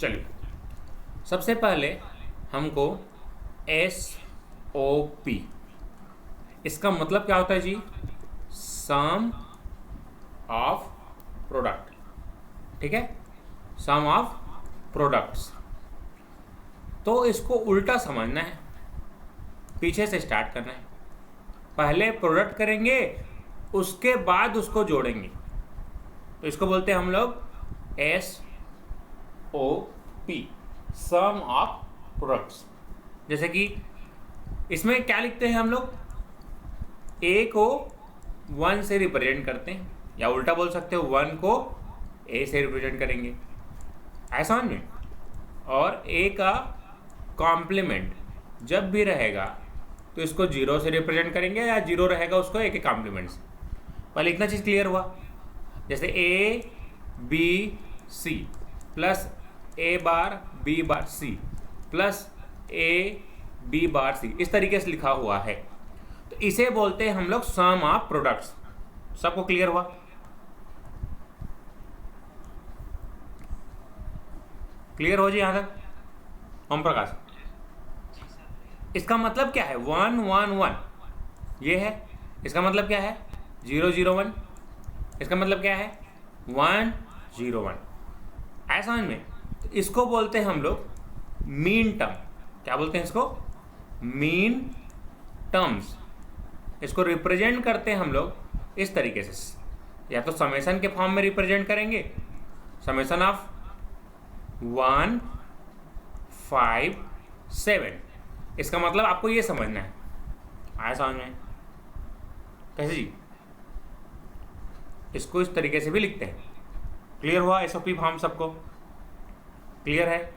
चलिए, सबसे पहले हमको SOP, इसका मतलब क्या होता है जी? सम ऑफ प्रोडक्ट। ठीक है, सम ऑफ प्रोडक्ट्स। तो इसको उल्टा समझना है, पीछे से स्टार्ट करना है। पहले प्रोडक्ट करेंगे, उसके बाद उसको जोड़ेंगे। तो इसको बोलते हैं हम लोग SOP, सम ऑफ प्रोडक्ट्स। जैसे कि इसमें क्या लिखते हैं हम लोग? A को 1 से रिप्रेजेंट करते हैं, या उल्टा बोल सकते हो 1 को A से रिप्रेजेंट करेंगे, ऐसा समझ में। और A का कॉम्प्लीमेंट जब भी रहेगा तो इसको 0 से रिप्रेजेंट करेंगे, या 0 रहेगा उसको A के कॉम्प्लीमेंट से। पहले इतना चीज़ क्लियर हुआ। जैसे ABC plus A bar B bar C plus AB bar C, इस तरीके से लिखा हुआ है। तो इसे बोलते हैं हम लोग सम ऑफ प्रोडक्ट्स। सबको क्लियर हुआ? क्लियर हो जी यहां तक? ओम प्रकाश, इसका मतलब क्या है? 1 1 1 ये है। इसका मतलब क्या है? 0 0 1। इसका मतलब क्या है? 1 0 1। ऐसा समझ में। तो इसको बोलते हैं हम लोग मीन टर्म। क्या बोलते हैं इसको? Mean terms. इसको रिप्रेजेंट करते हैं हम लोग इस तरीके से, या तो समेशन के फॉर्म में रिप्रेजेंट करेंगे, समेशन ऑफ 1 5 7। इसका मतलब आपको ये समझना है। आया समझ में? कैसे जी? इसको इस तरीके से भी लिखते हैं। क्लियर हुआ? SOP फॉर्म सबको क्लियर है?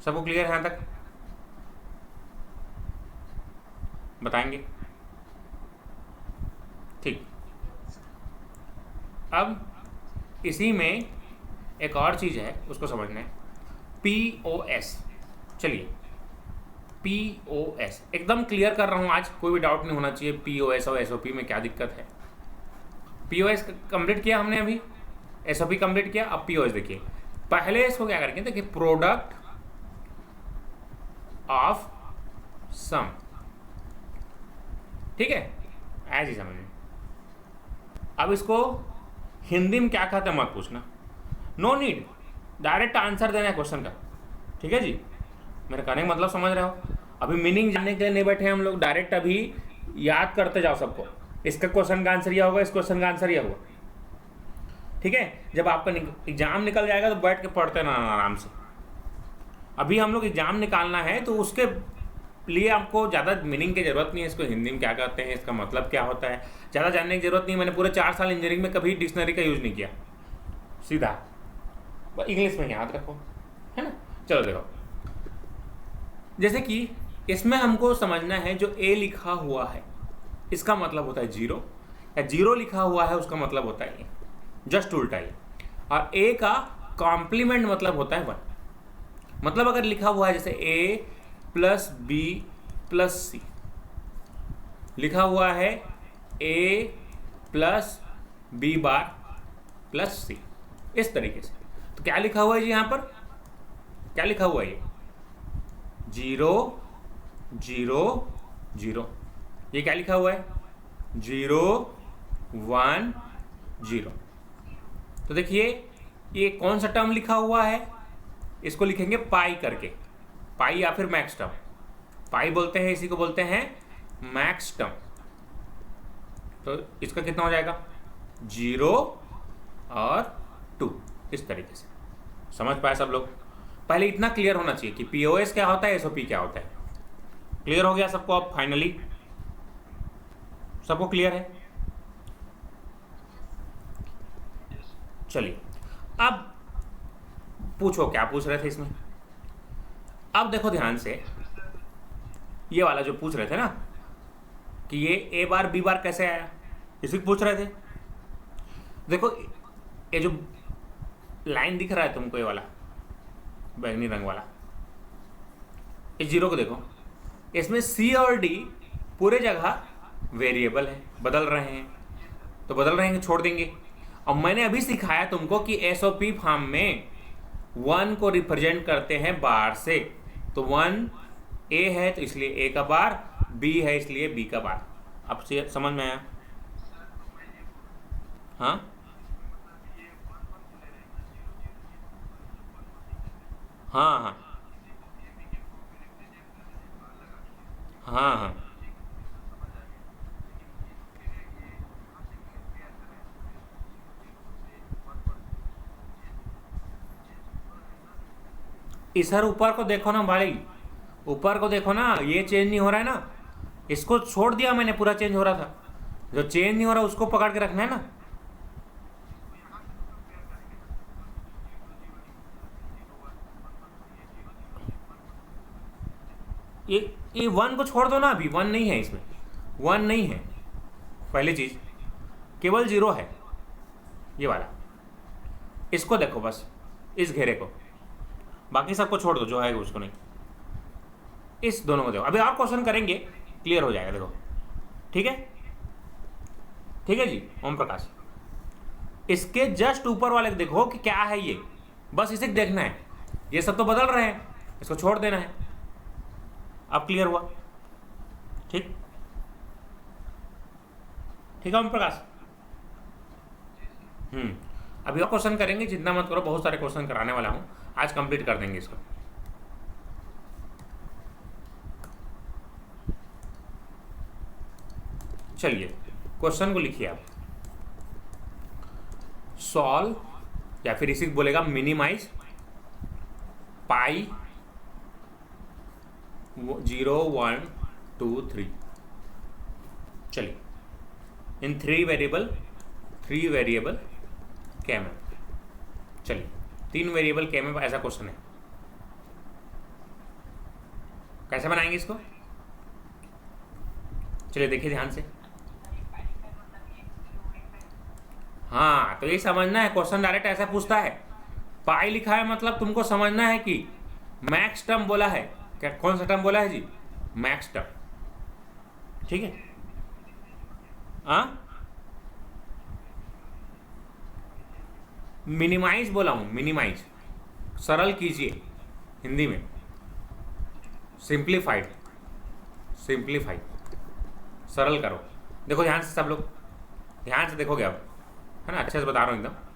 सबको क्लियर है यहां तक? बताएंगे? ठीक। अब इसी में एक और चीज़ है, उसको समझना है। POS। चलिए, POS एकदम क्लियर कर रहा हूँ आज, कोई भी डाउट नहीं होना चाहिए POS और SOP में क्या दिक्कत है। POS कंप्लीट किया हमने, अभी SOP कंप्लीट किया, अब POS देखिए। पहले इसको क्या करेंगे? देखिए, प्रोडक्ट ऑफ सम। ठीक है, ऐसे ही समझिए। अब इसको हिंदी में क्या कहते हैं मत पूछना, नो नीड, डायरेक्ट आंसर देना है क्वेश्चन का। ठीक है जी? मेरे कहने का मतलब समझ रहे हो? अभी मीनिंग जानने के लिए नहीं बैठे हम लोग, डायरेक्ट अभी याद करते जाओ सबको। इसका क्वेश्चन का आंसर यह होगा, इस क्वेश्चन का आंसर यह होगा। ठीक है? जब आपका एग्जाम निकल जाएगा तो बैठ के पढ़ते ना आराम से। अभी हम लोग एग्जाम निकालना है, तो उसके लिए आपको ज़्यादा मीनिंग की ज़रूरत नहीं है। इसको हिंदी में क्या कहते हैं, इसका मतलब क्या होता है, ज़्यादा जानने की ज़रूरत नहीं है। मैंने पूरे 4 साल इंजीनियरिंग में कभी डिक्शनरी का यूज़ नहीं किया, सीधा इंग्लिश में याद रखो, है ना। चलो देखो, जैसे कि इसमें हमको समझना है, जो A लिखा हुआ है इसका मतलब होता है 0, या 0 लिखा हुआ है उसका मतलब होता है A, जस्ट उल्टा ही। और A का कॉम्प्लीमेंट मतलब होता है 1। मतलब अगर लिखा हुआ है जैसे A plus B plus C, लिखा हुआ है A plus B bar plus C, इस तरीके से। तो क्या लिखा हुआ है जी? यहाँ पर क्या लिखा हुआ है? ये 0 0 0। ये क्या लिखा हुआ है? 0 1 0। तो देखिए, ये कौन सा टर्म लिखा हुआ है? इसको लिखेंगे पाई करके, पाई या फिर मैक्स टर्म। पाई बोलते हैं, इसी को बोलते हैं मैक्स टर्म। तो इसका कितना हो जाएगा? 0 और 2, इस तरीके से। समझ पाए सब लोग? पहले इतना क्लियर होना चाहिए कि POS क्या होता है, SOP क्या होता है। क्लियर हो गया सबको? अब फाइनली सबको क्लियर है? चलिए, अब पूछो क्या पूछ रहे थे इसमें। अब देखो ध्यान से, ये वाला जो पूछ रहे थे ना कि ये A बार B बार कैसे आया, इसी को पूछ रहे थे। देखो, ये जो लाइन दिख रहा है तुमको, ये वाला बैंगनी रंग वाला, इस 0 को देखो, इसमें C और D पूरे जगह वेरिएबल है, बदल रहे हैं। तो बदल रहे हैं, छोड़ देंगे। अब मैंने अभी सिखाया तुमको कि एसओपी फॉर्म में 1 को रिप्रेजेंट करते हैं बार से, तो 1 ए है तो इसलिए ए का बार, बी है इसलिए बी का बार। अब से समझ में आया? हाँ हाँ हाँ हाँ हाँ। इस सर ऊपर को देखो ना भाई, ऊपर को देखो ना, ये चेंज नहीं हो रहा है ना, इसको छोड़ दिया मैंने, पूरा चेंज हो रहा था। जो चेंज नहीं हो रहा उसको पकड़ के रखना है ना। ये ये 1 को छोड़ दो ना, अभी 1 नहीं है इसमें, 1 नहीं है पहली चीज, केवल 0 है ये वाला। इसको देखो बस, इस घेरे को, बाकी सबको छोड़ दो जो है उसको नहीं। इस दोनों को देखो, अभी और क्वेश्चन करेंगे, क्लियर हो जाएगा। देखो ठीक है, ठीक है जी ओम प्रकाश। इसके जस्ट ऊपर वाले को देखो कि क्या है ये, बस इसे देखना है। ये सब तो बदल रहे हैं, इसको छोड़ देना है। अब क्लियर हुआ? ठीक, ठीक है ओम प्रकाश। अभी और क्वेश्चन करेंगे, चिंता मत करो, बहुत सारे क्वेश्चन कराने वाला हूँ आज, कंप्लीट कर देंगे इसको। चलिए क्वेश्चन को लिखिए आप। सॉल्व, या फिर इसी को बोलेगा मिनिमाइज पाई 0 1 2 3। चलिए इन 3 वेरिएबल के में, चलिए 3 वेरिएबल के में ऐसा क्वेश्चन है, कैसे बनाएंगे इसको? चलिए देखिए ध्यान से। हाँ तो ये समझना है, क्वेश्चन डायरेक्ट ऐसा पूछता है, पाई लिखा है मतलब तुमको समझना है कि मैक्स टर्म बोला है। क्या कौन सा टर्म बोला है जी? Max term. ठीक है, हाँ मिनिमाइज बोला हूं, मिनिमाइज, सरल कीजिए हिंदी में, सिंप्लीफाइड, सिंप्लीफाइड, सरल करो। देखो ध्यान से, सब लोग ध्यान से देखोगे अब, है ना, अच्छे से बता रहा हूँ एकदम।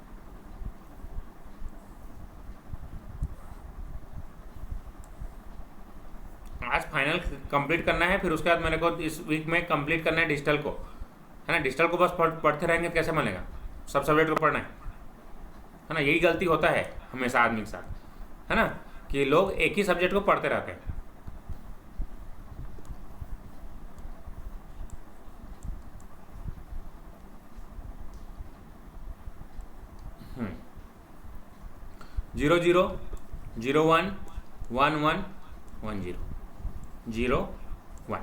आज फाइनल कंप्लीट करना है, फिर उसके बाद मेरे को इस वीक में कंप्लीट करना है डिजिटल को, है ना। डिजिटल को बस पढ़ते रहेंगे तो कैसे बनेगा, सब सब्जेक्ट को पढ़ना है ना। यही गलती होता है हमेशा आदमी के साथ, है ना, कि लोग एक ही सब्जेक्ट को पढ़ते रहते हैं। 0 0 0 1 1 1 1 0 0 1,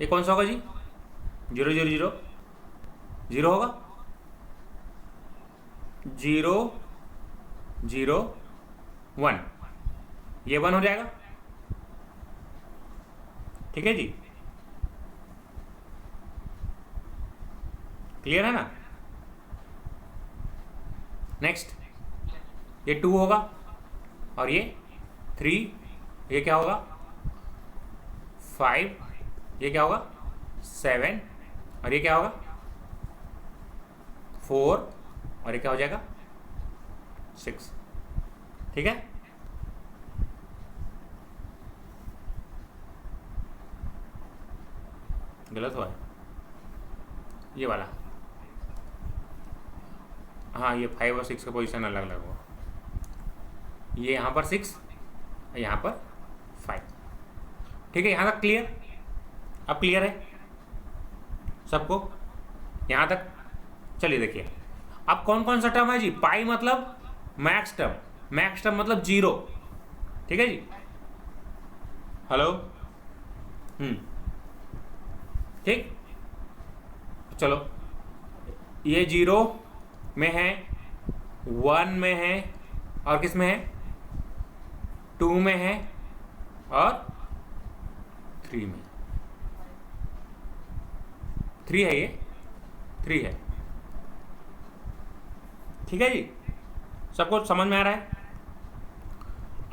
ये कौन सा होगा जी? 0 0 0 0 होगा, 0 0 1, ये 1 हो जाएगा। ठीक है जी, क्लियर है ना। नेक्स्ट ये 2 होगा, और ये 3, ये क्या होगा 5, ये क्या होगा 7, और ये क्या होगा 4, और ये क्या हो जाएगा 6। ठीक है, गलत हुआ है ये वाला। हाँ ये 5 और 6 का पोजीशन अलग अलग हुआ, ये यहाँ पर 6, यहाँ पर 5। ठीक है, यहाँ तक क्लियर? अब क्लियर है सबको यहाँ तक? चलिए देखिए, अब कौन कौन सा टर्म है जी? पाई मतलब मैक्स टर्म, मैक्स टर्म मतलब 0। ठीक है जी, हेलो, ठीक, चलो ये 0 में है, 1 में है, और किस में है 2 में है, और 3 में। 3 है, ये 3 है, ठीक है जी, सबको समझ में आ रहा है?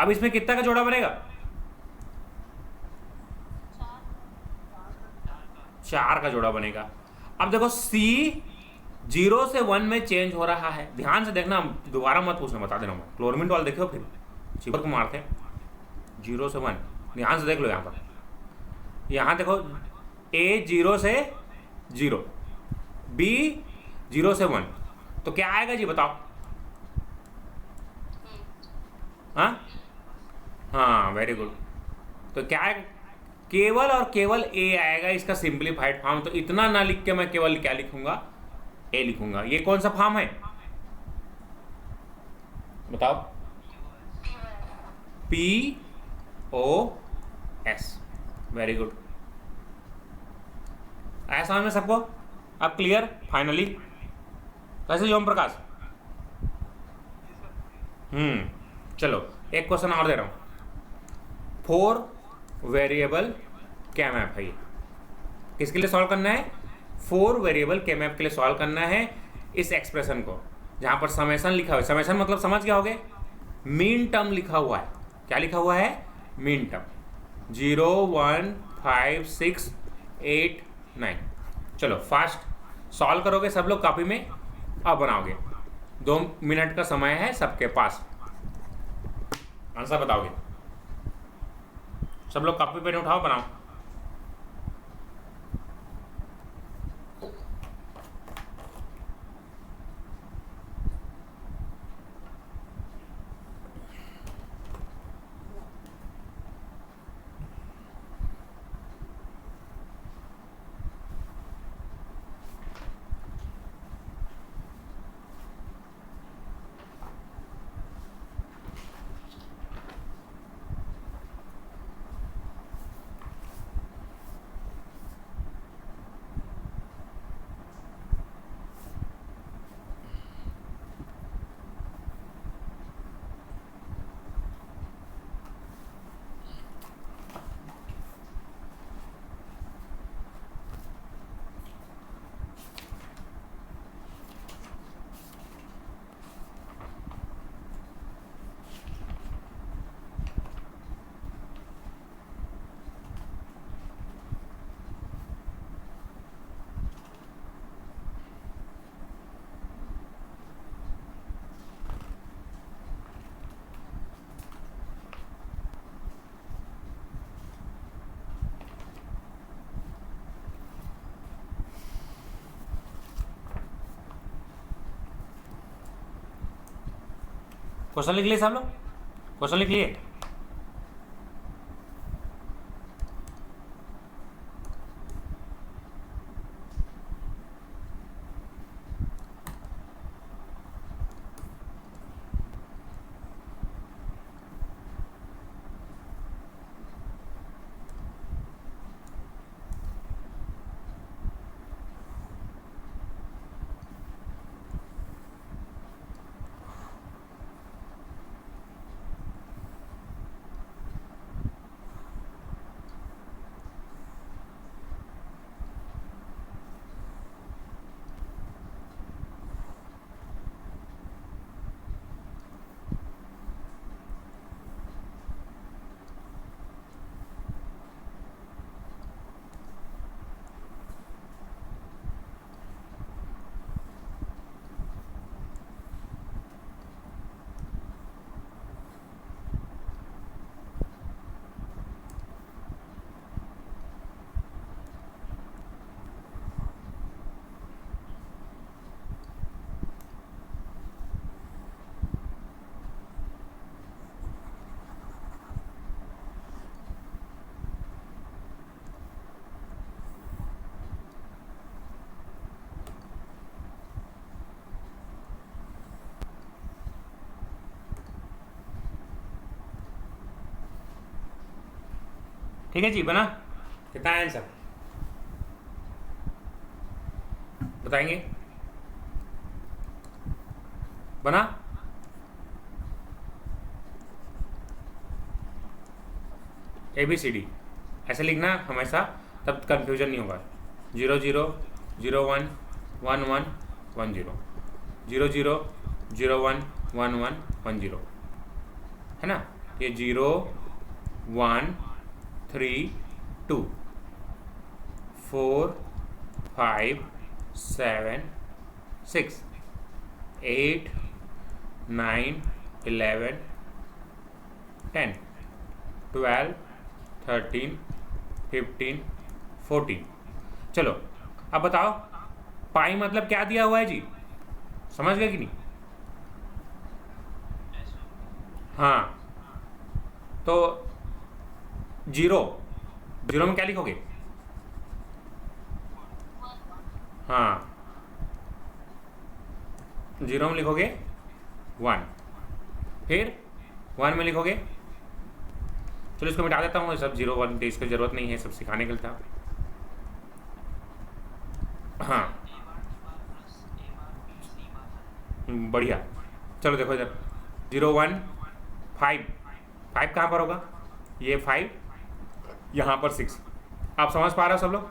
अब इसमें कितना का जोड़ा बनेगा? 4 का जोड़ा बनेगा। अब देखो C 0 से 1 में चेंज हो रहा है, ध्यान से देखना, दोबारा मत पूछना, बता देना। क्लोरमिंट वाले देखो, फिर चिपक मारते 0 से 1, ध्यान से देख लो। यहाँ पर यहाँ देखो A 0 से 0, B 0 से 1, तो क्या आएगा जी बताओ? हाँ वेरी गुड। तो क्या है, केवल और केवल A आएगा इसका सिंप्लीफाइड फॉर्म। तो इतना ना लिख के मैं केवल क्या लिखूंगा? A लिखूंगा। ये कौन सा फॉर्म है बताओ? POS। Very good. आया समझ में सबको? अब क्लियर फाइनली? कैसे जी ओम प्रकाश? चलो एक क्वेश्चन और दे रहा हूं। 4 वेरिएबल के मैप है ये, किसके लिए सॉल्व करना है? 4 वेरिएबल के मैप के लिए सॉल्व करना है इस एक्सप्रेशन को, जहां पर समेशन लिखा हुआ है। समेशन मतलब समझ गया होगे? मीन टर्म लिखा हुआ है। क्या लिखा हुआ है? Mean term. 0 1 5 6 8 9। चलो फास्ट सॉल्व करोगे सब लोग कॉपी में, अब बनाओगे। 2 मिनट का समय है सबके पास, आंसर बताओगे। सब लोग कॉपी पेन उठाओ, बनाओ। क्वेश्चन लिख लिए सब लोग? क्वेश्चन लिख लिए? ठीक है जी, बना? कितना है आंसर बताएंगे? बना? ABCD ऐसे लिखना हमेशा, तब कंफ्यूजन नहीं होगा। 0 0 0 1 1 1 1 0 0 0 0 1 1 1 0 है ना, ये 0 1 3 2 4 5 7 6 8 9 11 10 12 13 15 14। चलो अब बताओ पाई मतलब क्या दिया हुआ है जी, समझ गए कि नहीं? हाँ, तो जीरो, जीरो में क्या लिखोगे? हाँ, जीरो में लिखोगे 1, फिर 1 में लिखोगे, चलो इसको मिटा देता हूँ, सब 0 1 इसकी ज़रूरत नहीं है, सब सिखाने के लिए था। हाँ बढ़िया, चलो देखो इधर 0 1 5, 5 कहाँ पर होगा? ये 5, यहाँ पर 6। आप समझ पा रहे हो सब लोग?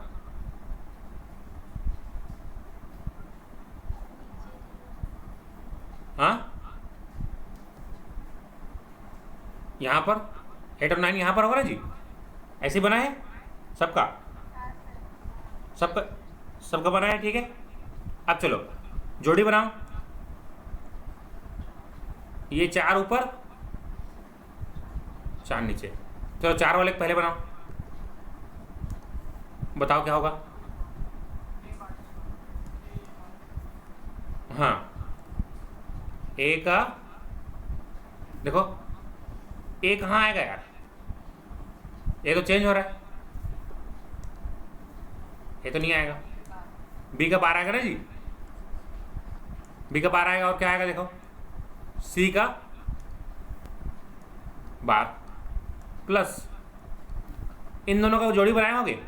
हाँ, यहाँ पर 8 और 9 यहाँ पर होगा ना जी, ऐसे ही बना है सबका, सबका सबका बना है, ठीक है। अब चलो जोड़ी बनाओ, ये 4 ऊपर 4 नीचे, चलो 4 वाले पहले बनाओ, बताओ क्या होगा? हाँ, ए का देखो, ए कहाँ आएगा यार, ये तो चेंज हो रहा है, ये तो नहीं आएगा। बी का 12 आएगा ना जी, बी का 12 आएगा, और क्या आएगा देखो, सी का 12 प्लस इन दोनों का जोड़ी बनाए होगे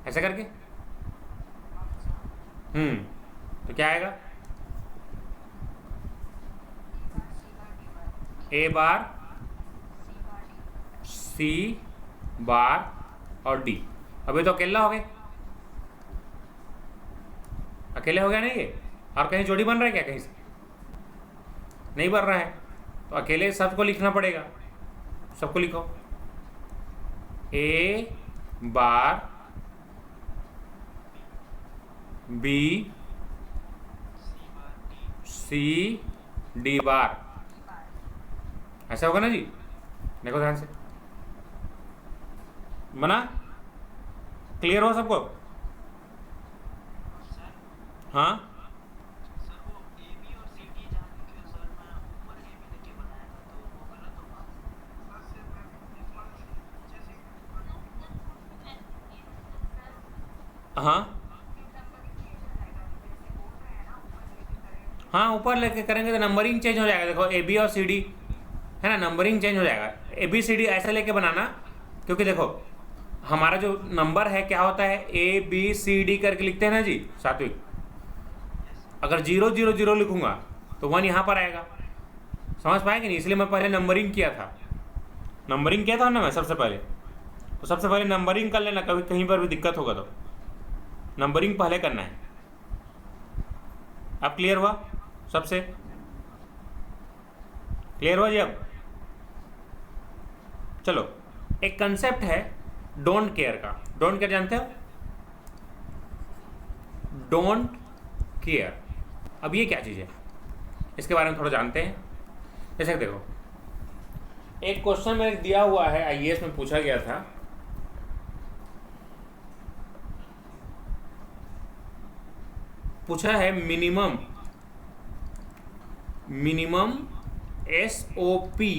ऐसे करके। तो क्या आएगा? ए बार, सी बार और डी। अभी तो अकेला हो गए, अकेले हो गया नहीं ये, और कहीं जोड़ी बन रहा है क्या? कहीं से नहीं बन रहा है, तो अकेले सबको लिखना पड़ेगा, सबको लिखो, ए बार बी सी डी बार, ऐसा होगा ना जी, देखो ध्यान से, बना? क्लियर हो सबको? हाँ हाँ हाँ, ऊपर लेके करेंगे तो नंबरिंग चेंज हो जाएगा, देखो ए बी और सी डी है ना, नंबरिंग चेंज हो जाएगा। ए बी सी डी ऐसे लेके बनाना, क्योंकि देखो हमारा जो नंबर है क्या होता है, ए बी सी डी करके लिखते हैं ना जी सात्विक, अगर 0 0 0 लिखूंगा तो 1 यहाँ पर आएगा, समझ पाएंगे नहीं, इसलिए मैं पहले नंबरिंग किया था, नंबरिंग किया था ना मैं सबसे पहले, तो सबसे पहले नंबरिंग कर लेना, कभी कहीं पर भी दिक्कत होगा तो नंबरिंग पहले करना है। अब क्लियर हुआ सबसे? क्लियर हुआ जी? अब चलो एक कंसेप्ट है डोंट केयर का, डोंट केयर जानते हो? डोंट केयर, अब ये क्या चीज़ है इसके बारे में थोड़ा जानते हैं। जैसे देखो एक क्वेश्चन में दिया हुआ है, आईएएस में पूछा गया था, पूछा है मिनिमम एसओपी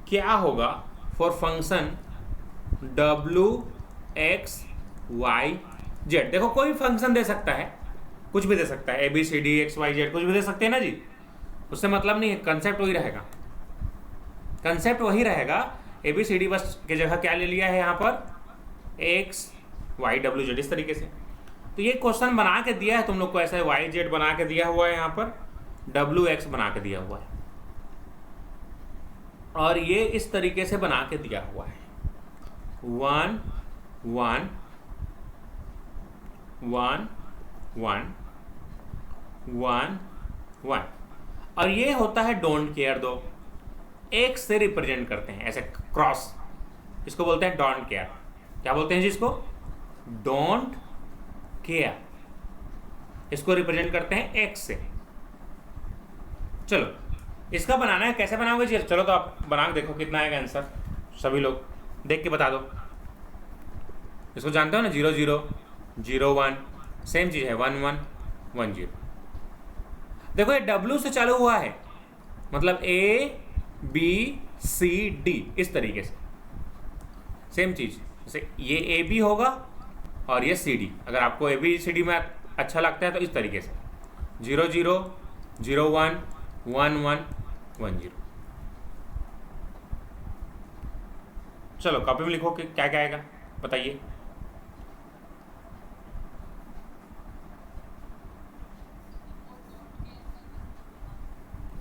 क्या होगा for function W X Y Z. देखो कोई फंक्शन दे सकता है, कुछ भी दे सकता है, A B C D X Y Z कुछ भी दे सकते हैं ना जी, उससे मतलब नहीं है, कंसेप्ट वही रहेगा, कंसेप्ट वही रहेगा। ए बी सी डी बस की जगह क्या ले लिया है यहाँ पर, एक्स वाई डब्ल्यू जेड, इस तरीके से। तो ये क्वेश्चन बना के दिया है तुम लोग को, ऐसे वाई जेड बना के दिया हुआ है, यहाँ पर डब्ल्यू एक्स बना के दिया हुआ है, और ये इस तरीके से बना के दिया हुआ है 1 1 1 1 1 1। और ये होता है डोंट केयर दो, एक से रिप्रेजेंट करते हैं ऐसे क्रॉस, इसको बोलते हैं डोंट केयर। क्या बोलते हैं जी इसको? Don't care. इसको रिप्रेजेंट करते हैं एक्स से। चलो इसका बनाना है, कैसे बनाओगे जी? चलो तो आप बना के देखो कितना आएगा आंसर, सभी लोग देख के बता दो। इसको जानते हो ना, 0 0 0 1, सेम चीज़ है 1 1 1 0। देखो ये W से चालू हुआ है, मतलब ABCD इस तरीके से, सेम चीज़। जैसे ये AB होगा और ये CD, अगर आपको ABCD में अच्छा लगता है तो इस तरीके से 0 0 0 1 1 1 1 0। चलो कॉपी में लिखो कि क्या क्या आएगा, बताइए।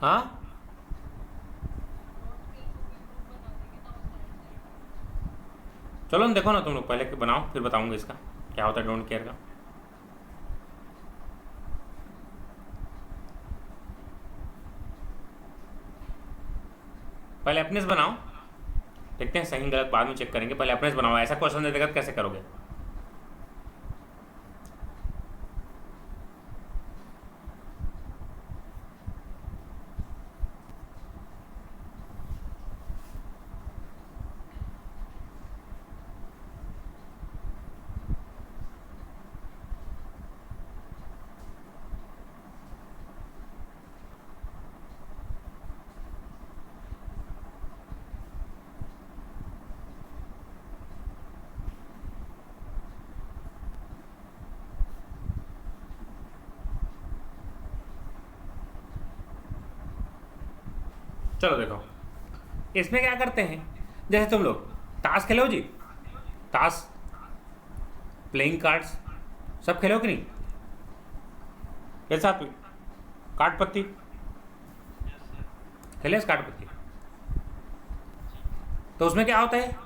हाँ चलो हम देखो ना, तुम लोग पहले बनाओ फिर बताऊंगा इसका क्या होता है डोंट केयर का। पहले अपने से बनाओ, देखते हैं सही गलत बाद में चेक करेंगे। पहले अपने से बनाओ, ऐसा क्वेश्चन दे देगा तो कैसे करोगे? चलो देखो इसमें क्या करते हैं, जैसे तुम लोग ताश खेलो जी, ताश प्लेइंग कार्ड्स सब खेलो कि नहीं? एक साथ में कार्ड पत्ती खेले, कार्ड पत्ती। तो उसमें क्या होता है,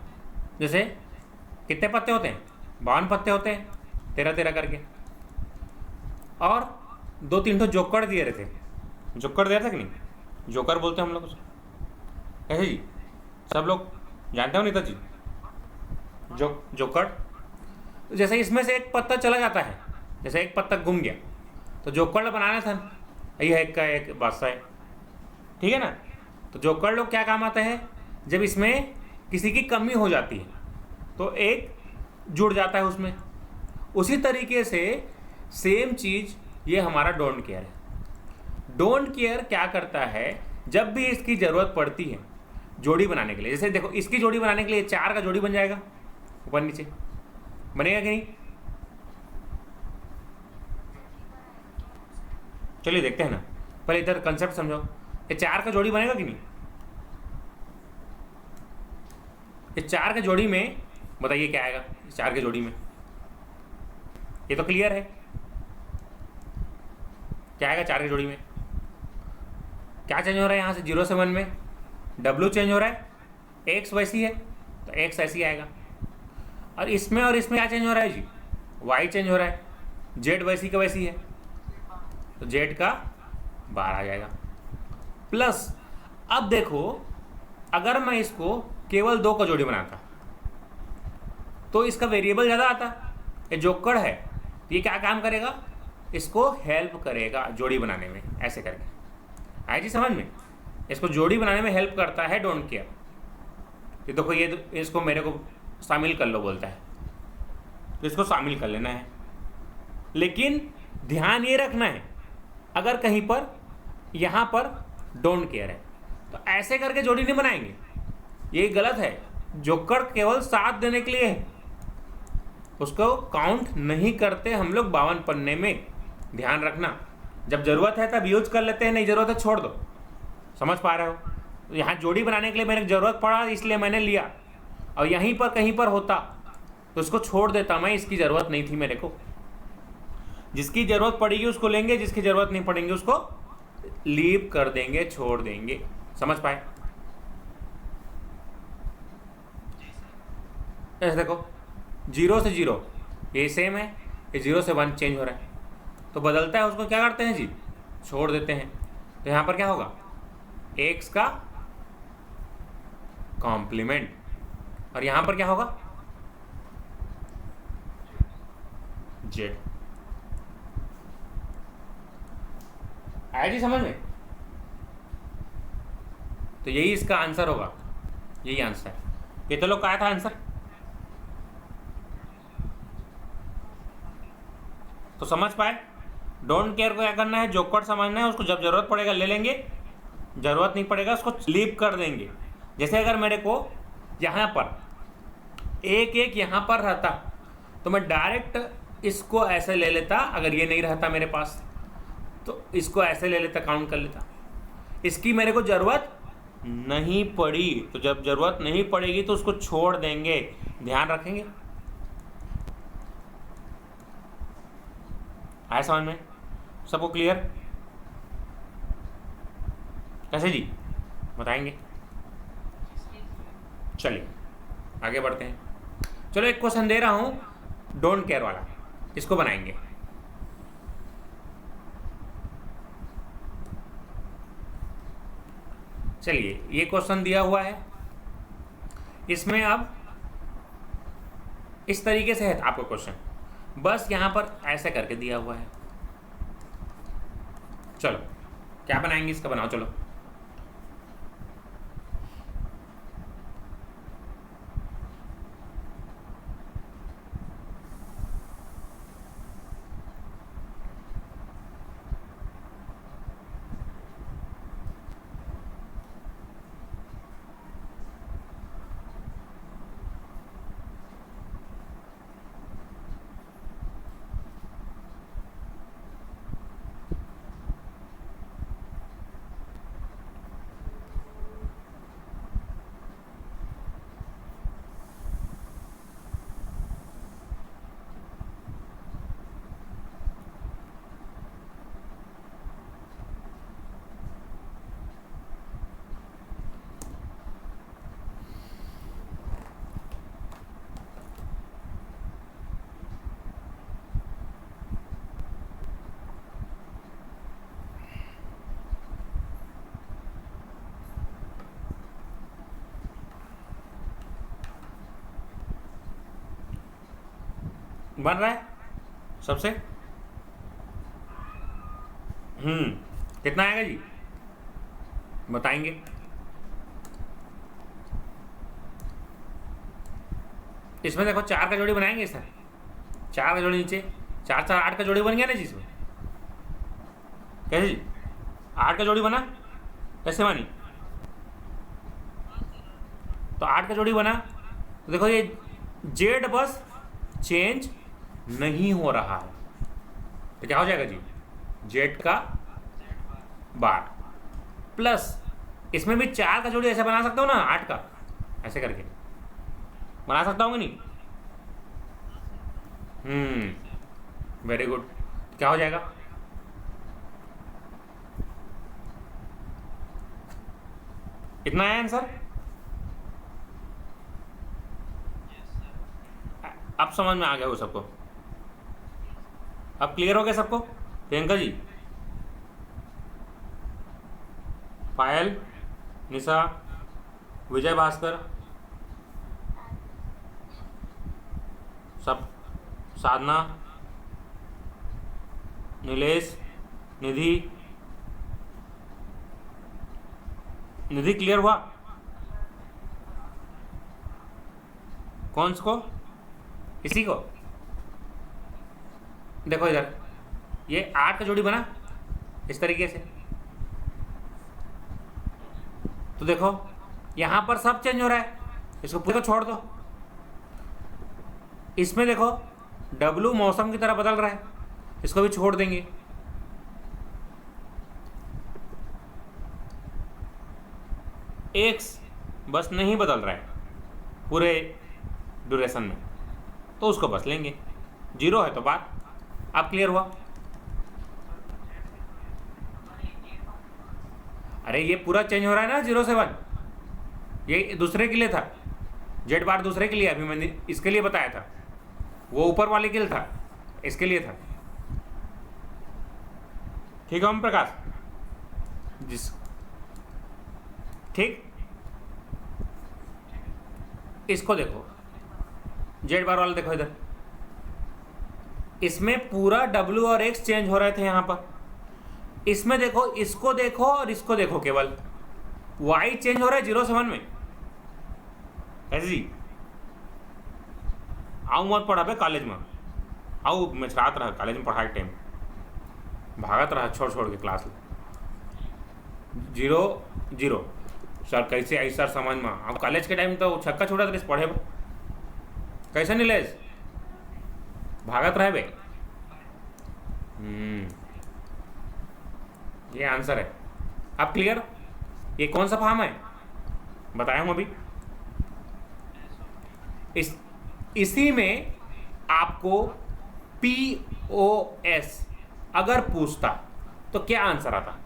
जैसे कितने पत्ते होते हैं? 52 पत्ते होते हैं, 13 13 करके, और 2 3 ठो जोकर दिए रहे थे। जोकर दिया था कि नहीं? जोकर बोलते हैं हम लोग उसको। कैसे जी, सब लोग जानते हो नहीं था जी जोकर? जैसे इसमें से एक पत्ता चला जाता है, जैसे एक पत्ता गुम गया तो जोकर बनाना था, ये है एक का एक बादशाह है, ठीक है ना? तो जोकर लोग क्या काम आता है, जब इसमें किसी की कमी हो जाती है तो एक जुड़ जाता है उसमें। उसी तरीके से सेम चीज़ ये हमारा डोंट केयर है। डोंट केयर क्या करता है, जब भी इसकी ज़रूरत पड़ती है जोड़ी बनाने के लिए, जैसे देखो इसकी जोड़ी बनाने के लिए 4 का जोड़ी बन जाएगा, ऊपर नीचे बनेगा कि नहीं? चलिए देखते हैं ना, पहले इधर कंसेप्ट समझो। ये 4 का जोड़ी बनेगा कि नहीं? ये 4 के जोड़ी में बताइए क्या आएगा? 4 के जोड़ी में ये तो क्लियर है, क्या आएगा 4 की जोड़ी में? क्या चेंज हो रहा है यहाँ से 0 से 1 में? W चेंज हो रहा है, X वैसी है तो X ऐसी आएगा। और इसमें क्या चेंज हो रहा है जी? Y चेंज हो रहा है, Z वैसी का वैसी है तो Z का 12 आ जाएगा। प्लस अब देखो, अगर मैं इसको केवल 2 का जोड़ी बनाता तो इसका वेरिएबल ज़्यादा आता। ये जोकर है तो ये क्या काम करेगा, इसको हेल्प करेगा जोड़ी बनाने में, ऐसे करके आए जी समझ में? इसको जोड़ी बनाने में हेल्प करता है डोंट केयर। ये देखो ये इसको मेरे को शामिल कर लो बोलता है तो इसको शामिल कर लेना है, लेकिन ध्यान ये रखना है अगर कहीं पर यहाँ पर डोंट केयर है तो ऐसे करके जोड़ी नहीं बनाएंगे, ये गलत है। जोकर केवल 7 देने के लिए है, उसको काउंट नहीं करते हम लोग 52 पन्ने में, ध्यान रखना। जब ज़रूरत है तब यूज कर लेते हैं, नहीं ज़रूरत है छोड़ दो। समझ पा रहे हो? तो यहाँ जोड़ी बनाने के लिए मेरे ज़रूरत पड़ा इसलिए मैंने लिया, और यहीं पर कहीं पर होता तो उसको छोड़ देता मैं, इसकी ज़रूरत नहीं थी मेरे को। जिसकी ज़रूरत पड़ेगी उसको लेंगे, जिसकी ज़रूरत नहीं पड़ेगी उसको लीव कर देंगे, छोड़ देंगे। समझ पाए? ऐसे देखो 0 से 0 ये सेम है, ये 0 से 1 चेंज हो रहा है तो बदलता है, उसको क्या करते हैं जी? छोड़ देते हैं। तो यहां पर क्या होगा, एक्स का कॉम्प्लीमेंट, और यहां पर क्या होगा, जेड। आया जी समझ में? तो यही इसका आंसर होगा, यही आंसर। ये तो लोग का आया था आंसर। तो समझ पाए, डोंट केयर को क्या करना है, जो कोड समझना है उसको जब जरूरत पड़ेगा ले लेंगे, जरूरत नहीं पड़ेगा उसको लीव कर देंगे। जैसे अगर मेरे को यहाँ पर एक एक यहाँ पर रहता तो मैं डायरेक्ट इसको ऐसे ले लेता, अगर ये नहीं रहता मेरे पास तो इसको ऐसे ले लेता, काउंट कर लेता। इसकी मेरे को ज़रूरत नहीं पड़ी, तो जब ज़रूरत नहीं पड़ेगी तो उसको छोड़ देंगे, ध्यान रखेंगे। आया समझ में सबको? क्लियर? कैसे जी बताएंगे? चलिए आगे बढ़ते हैं। चलो एक क्वेश्चन दे रहा हूं डोंट केयर वाला, इसको बनाएंगे। चलिए ये क्वेश्चन दिया हुआ है, इसमें अब इस तरीके से है आपका क्वेश्चन, बस यहां पर ऐसे करके दिया हुआ है। चलो क्या बनाएंगे, इसका बनाओ चलो। बन रहा है सबसे? कितना आएगा जी बताएंगे? इसमें देखो 4 का जोड़ी बनाएंगे सर, 4 का जोड़ी नीचे, 4 4 8 का जोड़ी बन गया ना जी इसमें। कैसे जी 8 का जोड़ी बना, कैसे बनी? तो 8 का जोड़ी बना, तो देखो ये जेड बस चेंज नहीं हो रहा है, तो क्या हो जाएगा जी, जेड का बार प्लस इसमें भी 4 का जोड़ी ऐसे बना सकता हूँ ना, 8 का ऐसे करके बना सकता हूँ कि नहीं? Very good. क्या हो जाएगा, इतना है आंसर? अब समझ में आ गया हो सबको? अब क्लियर हो गया सबको? प्रियंका जी, पायल, निशा, विजय भास्कर, सब, साधना, नीलेश, निधि, निधि क्लियर हुआ? कौन को? इसी को? देखो इधर ये 8 का जोड़ी बना इस तरीके से, तो देखो यहां पर सब चेंज हो रहा है, इसको पूरे को छोड़ दो। इसमें देखो W मौसम की तरह बदल रहा है, इसको भी छोड़ देंगे। X बस नहीं बदल रहा है पूरे ड्यूरेशन में, तो उसको बस लेंगे, 0 है तो बात। अब क्लियर हुआ? अरे ये पूरा चेंज हो रहा है ना 0 से 1, ये दूसरे के लिए था, जेड बार दूसरे के लिए, अभी मैंने इसके लिए बताया था, वो ऊपर वाले के लिए था, इसके लिए था। ठीक है ओम प्रकाश, जिस ठीक, इसको देखो जेड बार वाला, देखो इधर, इसमें पूरा डब्ल्यू और एक्स चेंज हो रहे थे यहां पर। इसमें देखो, इसको देखो और इसको देखो, केवल वाई चेंज हो रहा है 0 से 1 में। कैसे जी? आऊ मत पढ़ा बे कॉलेज में, आऊ मचरात रहा कॉलेज में पढ़ाई टाइम, भागत रहा छोड़ छोड़ के क्लास में। 0 0 सर कैसे आई सर समझ में? अब कॉलेज के टाइम तो छक्का छोड़ा था पढ़े बा। कैसे नीलेश भागत रहे बे? ये आंसर है। अब क्लियर? ये कौन सा फॉर्म है बताया हूं अभी। इसी में आपको POS अगर पूछता तो क्या आंसर आता?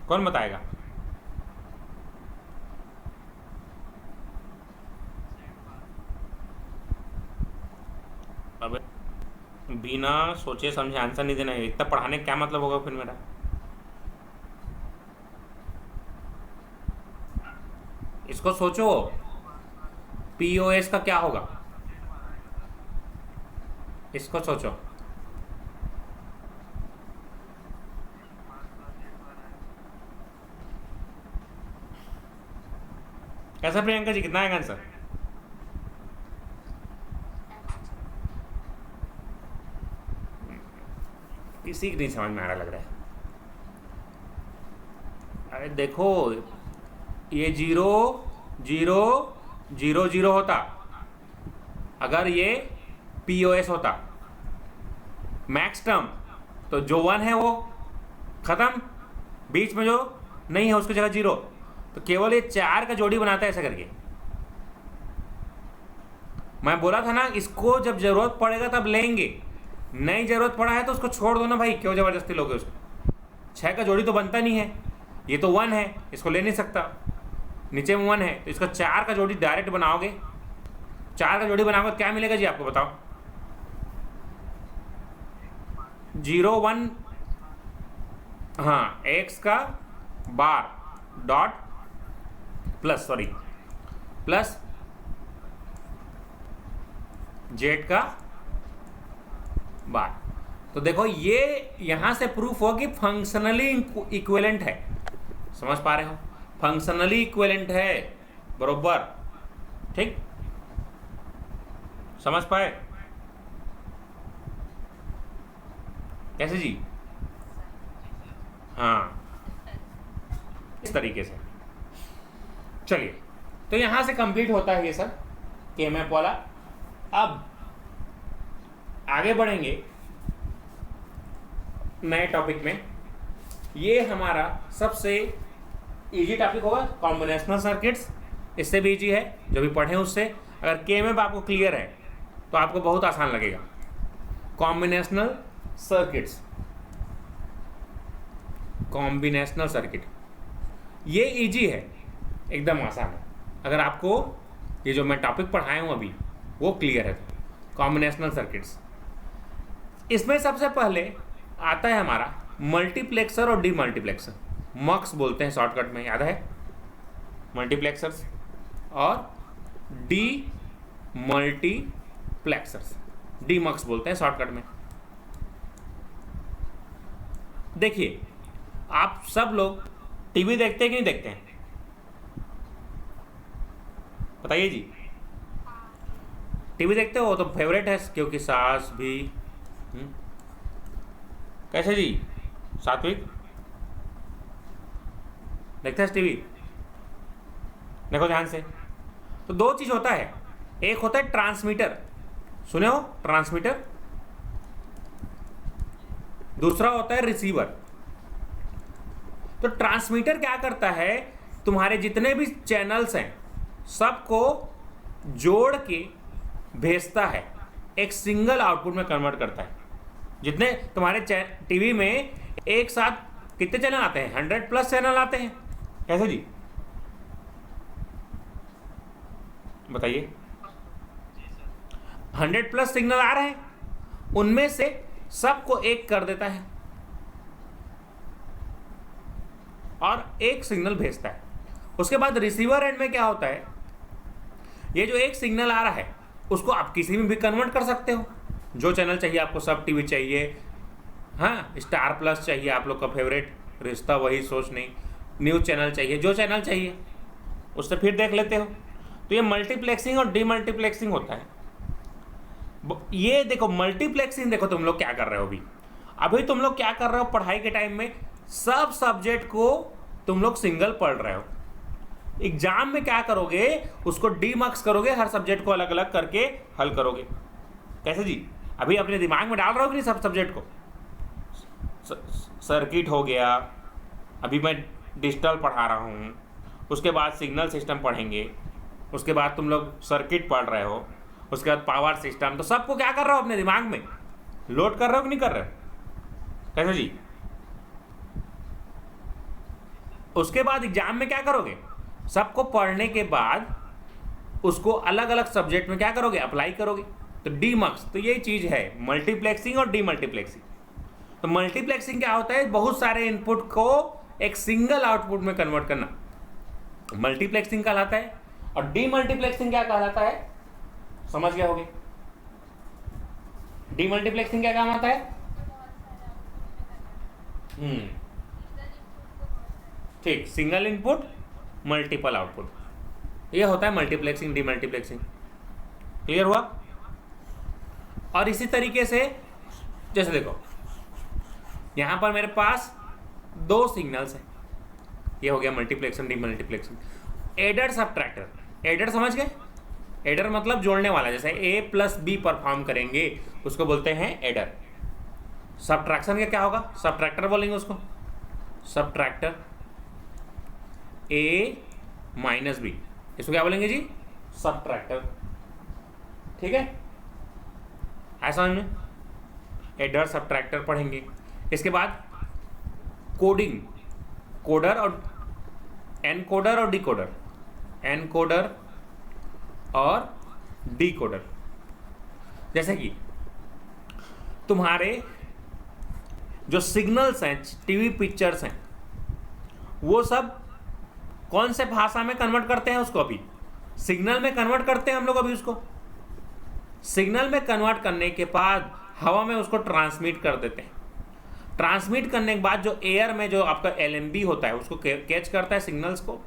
कौन बताएगा? अब बिना सोचे समझे आंसर नहीं देना है, इतना पढ़ाने का क्या मतलब होगा फिर मेरा? इसको सोचो, POS का क्या होगा, इसको सोचो। कैसा प्रियंका जी, कितना आएगा आंसर? किसी की नहीं समझ में आ रहा लग रहा है। अरे देखो, ये 0 0 0 0 होता अगर ये POS होता मैक्स टर्म, तो जो 1 है वो खत्म, बीच में जो नहीं है उसकी जगह 0, तो केवल ये 4 का जोड़ी बनाता है ऐसा करके। मैं बोला था ना, इसको जब जरूरत पड़ेगा तब लेंगे, नहीं जरूरत पड़ा है तो उसको छोड़ दो ना भाई, क्यों जबरदस्ती लोगे उसको? 6 का जोड़ी तो बनता नहीं है, ये तो 1 है, इसको ले नहीं सकता, नीचे में 1 है, तो इसका 4 का जोड़ी डायरेक्ट बनाओगे। 4 का जोड़ी बनाओगे क्या मिलेगा जी आपको बताओ? 0 1, हाँ, एक्स का बार dot plus, sorry plus Z का बार। तो देखो ये यहां से प्रूफ हो कि फंक्शनली इक्विवेलेंट है। समझ पा रहे हो? फंक्शनली इक्विवेलेंट है, बरोबर, ठीक? समझ पाए? कैसे जी? हाँ, इस तरीके से। चलिए, तो यहां से कंप्लीट होता है ये सब KMAP वाला। अब आगे बढ़ेंगे नए टॉपिक में। ये हमारा सबसे इजी टॉपिक होगा, कॉम्बिनेशनल सर्किट्स। इससे भी इजी है, जो भी पढ़े उससे। अगर KMAP आपको क्लियर है तो आपको बहुत आसान लगेगा। कॉम्बिनेशनल सर्किट्स, कॉम्बिनेशनल सर्किट ये इजी है, एकदम आसान है। अगर आपको ये जो मैं टॉपिक पढ़ाया हूँ अभी वो क्लियर है तो। कॉम्बिनेशनल सर्किट्स, इसमें सबसे पहले आता है हमारा मल्टीप्लेक्सर और डीमल्टीप्लेक्सर। मक्स बोलते हैं शॉर्टकट में, याद है? मल्टीप्लेक्सर्स और डी मल्टीप्लेक्सर्स, डीमक्स बोलते हैं शॉर्टकट में। देखिए, आप सब लोग टीवी देखते हैं कि नहीं देखते हैं? बताइए जी, टीवी देखते हो? तो फेवरेट है क्योंकि सास भी। कैसे जी सात्विक, देखते हैं टीवी? देखो ध्यान से, तो दो चीज होता है। एक होता है ट्रांसमीटर, सुने हो? ट्रांसमीटर। दूसरा होता है रिसीवर। तो ट्रांसमीटर क्या करता है, तुम्हारे जितने भी चैनल्स हैं सबको जोड़ के भेजता है, एक सिंगल आउटपुट में कन्वर्ट करता है। जितने तुम्हारे टीवी में एक साथ कितने चैनल आते हैं? 100+ चैनल आते हैं। कैसे जी बताइए? 100+ सिग्नल आ रहे हैं उनमें से सबको एक कर देता है और एक सिग्नल भेजता है। उसके बाद रिसीवर एंड में क्या होता है, ये जो एक सिग्नल आ रहा है उसको आप किसी में भी कन्वर्ट कर सकते हो। जो चैनल चाहिए आपको, सब टीवी चाहिए, हाँ स्टार प्लस चाहिए आप लोग का फेवरेट, रिश्ता वही सोच नहीं, न्यूज़ चैनल चाहिए, जो चैनल चाहिए उससे फिर देख लेते हो। तो ये मल्टीप्लेक्सिंग और डीमल्टीप्लेक्सिंग होता है। ये देखो मल्टीप्लेक्सिंग, देखो तुम लोग क्या कर रहे हो अभी तुम लोग क्या कर रहे हो पढ़ाई के टाइम में, सब सब्जेक्ट को तुम लोग सिंगल पढ़ रहे हो। एग्जाम में क्या करोगे, उसको डीमक्स करोगे, हर सब्जेक्ट को अलग अलग करके हल करोगे। कैसे जी, अभी अपने दिमाग में डाल रहे हो कि नहीं सब सब्जेक्ट को। सर्किट हो गया, अभी मैं डिजिटल पढ़ा रहा हूँ, उसके बाद सिग्नल सिस्टम पढ़ेंगे, उसके बाद तुम लोग सर्किट पढ़ रहे हो, उसके बाद पावर सिस्टम। तो सबको क्या कर रहे हो अपने दिमाग में लोड कर रहे हो कि नहीं कर रहे हो। कैसे जी, उसके बाद एग्जाम में क्या करोगे, सबको पढ़ने के बाद उसको अलग अलग सब्जेक्ट में क्या करोगे, अप्लाई करोगे। तो डीमक्स, तो ये चीज है मल्टीप्लेक्सिंग और डीमल्टीप्लेक्सिंग। तो मल्टीप्लेक्सिंग क्या होता है, बहुत सारे इनपुट को एक सिंगल आउटपुट में कन्वर्ट करना, मल्टीप्लेक्सिंग कहलाता है। और डीमल्टीप्लेक्सिंग क्या कहलाता है, समझ गए होगे। डीमल्टीप्लेक्सिंग क्या काम आता है, ठीक, सिंगल इनपुट मल्टीपल आउटपुट, ये होता है मल्टीप्लेक्सिंग डीमल्टीप्लेक्सिंग। क्लियर हुआ। और इसी तरीके से जैसे देखो यहां पर मेरे पास दो सिग्नल्स हैं, ये हो गया multiplexing demultiplexing. Adder subtractor, adder समझ गए, एडर मतलब जोड़ने वाला, जैसे ए प्लस बी परफॉर्म करेंगे उसको बोलते हैं एडर। सब्ट्रैक्शन का क्या होगा, सब्ट्रैक्टर बोलेंगे उसको, सब्ट्रैक्टर ए माइनस बी, इसको क्या बोलेंगे जी, सब्ट्रैक्टर। ठीक है, ऐसा समझ में, एडर सब्ट्रैक्टर पढ़ेंगे। इसके बाद कोडिंग, कोडर और एनकोडर और डिकोडर, एनकोडर और डिकोडर। जैसे कि तुम्हारे जो सिग्नल्स हैं, टीवी पिक्चर्स हैं, वो सब कौन से भाषा में कन्वर्ट करते हैं उसको, अभी सिग्नल में कन्वर्ट करते हैं हम लोग। अभी उसको सिग्नल में कन्वर्ट करने के बाद हवा में उसको ट्रांसमिट कर देते हैं। ट्रांसमिट करने के बाद जो एयर में जो आपका एलएमबी होता है उसको कैच करता है सिग्नल्स को।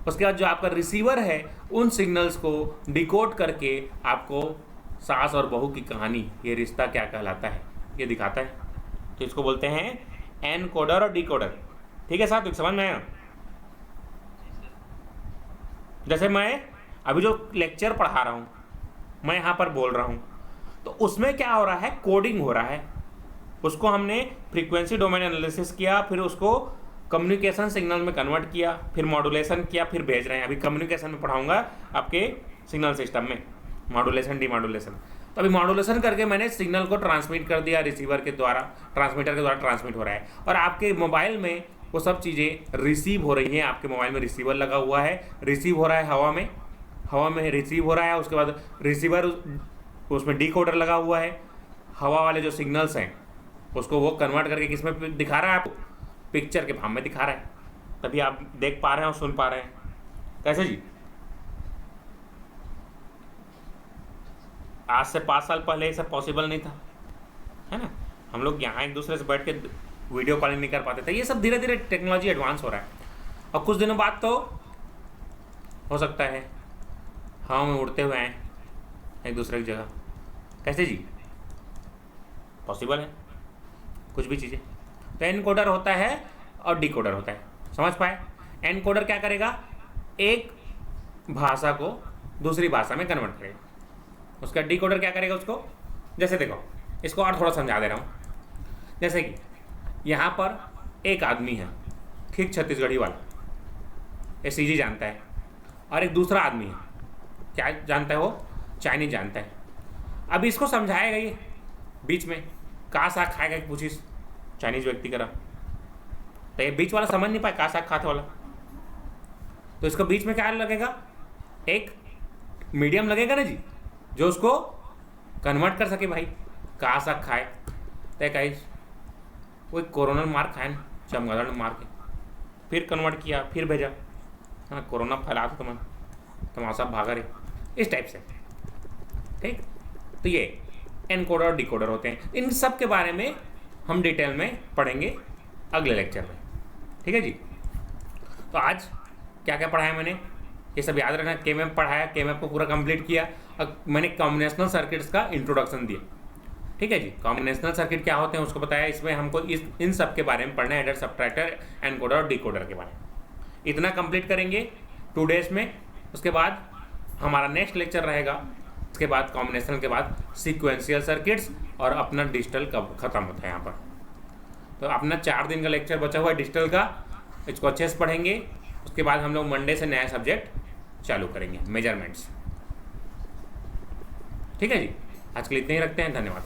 उसके बाद जो आपका रिसीवर है उन सिग्नल्स को डिकोड करके आपको सास और बहू की कहानी, ये रिश्ता क्या कहलाता है, ये दिखाता है। तो इसको बोलते हैं एनकोडर और डिकोडर। ठीक है साहब, समझ में आया। जैसे मैं अभी जो लेक्चर पढ़ा रहा हूँ, मैं यहाँ पर बोल रहा हूँ, तो उसमें क्या हो रहा है, कोडिंग हो रहा है। उसको हमने फ्रीक्वेंसी डोमेन एनालिसिस किया, फिर उसको कम्युनिकेशन सिग्नल में कन्वर्ट किया, फिर मॉड्यूलेशन किया, फिर भेज रहे हैं। अभी कम्युनिकेशन में पढ़ाऊंगा आपके सिग्नल सिस्टम में, मॉड्यूलेशन डीमॉड्यूलेशन। तो अभी मॉड्यूलेशन करके मैंने सिग्नल को ट्रांसमिट कर दिया रिसीवर के द्वारा, ट्रांसमीटर के द्वारा ट्रांसमिट हो रहा है, और आपके मोबाइल में वो सब चीज़ें रिसीव हो रही हैं। आपके मोबाइल में रिसीवर लगा हुआ है, रिसीव हो रहा है हवा में, हवा में रिसीव हो रहा है। उसके बाद रिसीवर उसमें डिकोडर लगा हुआ है, हवा वाले जो सिग्नल्स हैं उसको वो कन्वर्ट करके किस में दिखा रहा है, आपको पिक्चर के फॉर्म में दिखा रहा है। तभी आप देख पा रहे हैं और सुन पा रहे हैं। कैसे जी, आज से 5 साल पहले ये सब पॉसिबल नहीं था, है ना। हम लोग यहाँ एक दूसरे से बैठ के वीडियो कॉलिंग नहीं कर पाते थे। ये सब धीरे धीरे टेक्नोलॉजी एडवांस हो रहा है, और कुछ दिनों बाद तो हो सकता है हवा में उड़ते हुए आए एक दूसरे की जगह। कैसे जी, पॉसिबल है कुछ भी चीज़ें। तो एनकोडर होता है और डिकोडर होता है, समझ पाए। एनकोडर क्या करेगा, एक भाषा को दूसरी भाषा में कन्वर्ट करेगा। उसका डिकोडर क्या करेगा उसको, जैसे देखो इसको और थोड़ा समझा दे रहा हूँ। जैसे कि यहाँ पर एक आदमी है, ठीक छत्तीसगढ़ी वाला, ये सीजी जानता है, और एक दूसरा आदमी है, क्या जानता है वो, चाइनीज जानता है। अब इसको समझाएगा ये बीच में, कहाँ साग खाएगा पूछिस चाइनीज व्यक्ति करा, तो ये बीच वाला समझ नहीं पाए कहाँ साग खाते वाला। तो इसको बीच में क्या लगेगा, एक मीडियम लगेगा ना जी, जो उसको कन्वर्ट कर सके भाई। कहा सा खाए तय कहीं कोई कोरोना मार खाए ना, चमगादड़ ने मार के फिर कन्वर्ट किया, फिर भेजा, है ना, कोरोना फैला था तुम्हारा सब भागा रहे, इस टाइप से। ठीक, तो ये एनकोडर और डिकोडर होते हैं। इन सब के बारे में हम डिटेल में पढ़ेंगे अगले लेक्चर में। ठीक है जी। तो आज क्या क्या पढ़ाया मैंने, ये सब याद रखना। के मैप पढ़ाया, के मैप को पूरा कंप्लीट किया। अब मैंने कॉम्बिनेशनल सर्किट्स का इंट्रोडक्शन दिया। ठीक है जी। कॉम्बिनेशनल सर्किट क्या होते हैं उसको बताया। इसमें हमको इन सब के बारे में पढ़ना है, एडर, सबट्रैक्टर, एनकोडर और डिकोडर के बारे में। इतना कंप्लीट करेंगे 2 डेज में। उसके बाद हमारा नेक्स्ट लेक्चर रहेगा, उसके बाद कॉम्बिनेशनल के बाद सीक्वेंशियल सर्किट्स, और अपना डिजिटल कब खत्म होता है यहाँ पर। तो अपना 4 दिन का लेक्चर बचा हुआ है डिजिटल का, इसको अच्छे से पढ़ेंगे। उसके बाद हम लोग मंडे से नया सब्जेक्ट चालू करेंगे, मेजरमेंट्स। ठीक है जी। आज के लिए इतने ही रखते हैं, धन्यवाद।